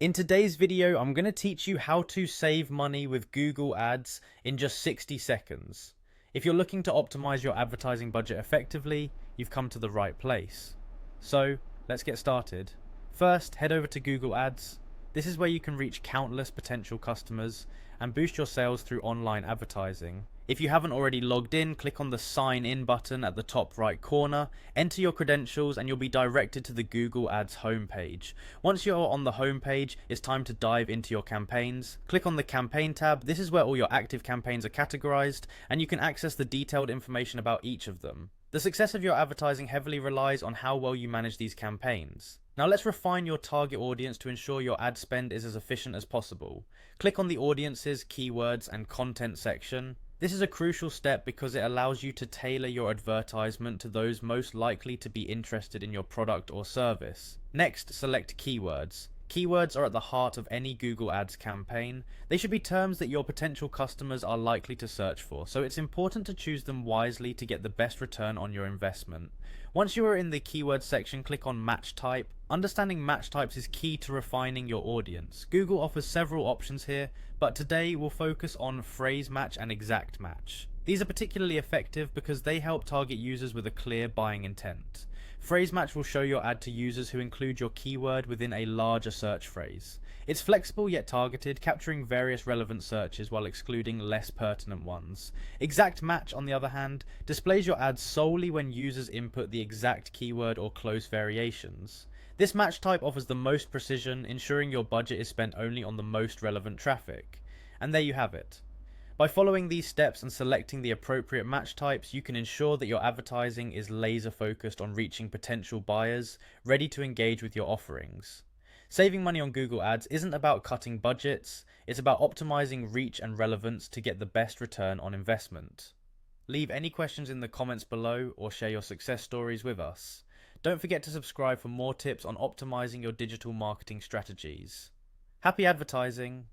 In today's video, I'm going to teach you how to save money with Google Ads in just 60 seconds. If you're looking to optimize your advertising budget effectively, you've come to the right place. So, let's get started. First, head over to Google Ads. This is where you can reach countless potential customers and boost your sales through online advertising. If you haven't already logged in, click on the sign in button at the top right corner, enter your credentials and you'll be directed to the Google Ads homepage. Once you're on the homepage, it's time to dive into your campaigns. Click on the campaign tab. This is where all your active campaigns are categorized and you can access the detailed information about each of them. The success of your advertising heavily relies on how well you manage these campaigns. Now let's refine your target audience to ensure your ad spend is as efficient as possible. Click on the audiences, keywords and content section. This is a crucial step because it allows you to tailor your advertisement to those most likely to be interested in your product or service. Next, select keywords. Keywords are at the heart of any Google Ads campaign. They should be terms that your potential customers are likely to search for, so it's important to choose them wisely to get the best return on your investment. Once you are in the keyword section, click on match type. Understanding match types is key to refining your audience. Google offers several options here, but today we'll focus on phrase match and exact match. These are particularly effective because they help target users with a clear buying intent. Phrase match will show your ad to users who include your keyword within a larger search phrase. It's flexible yet targeted, capturing various relevant searches while excluding less pertinent ones. Exact match, on the other hand, displays your ad solely when users input the exact keyword or close variations. This match type offers the most precision, ensuring your budget is spent only on the most relevant traffic. And there you have it. By following these steps and selecting the appropriate match types, you can ensure that your advertising is laser focused on reaching potential buyers ready to engage with your offerings. Saving money on Google Ads isn't about cutting budgets, it's about optimizing reach and relevance to get the best return on investment. Leave any questions in the comments below or share your success stories with us. Don't forget to subscribe for more tips on optimizing your digital marketing strategies. Happy advertising!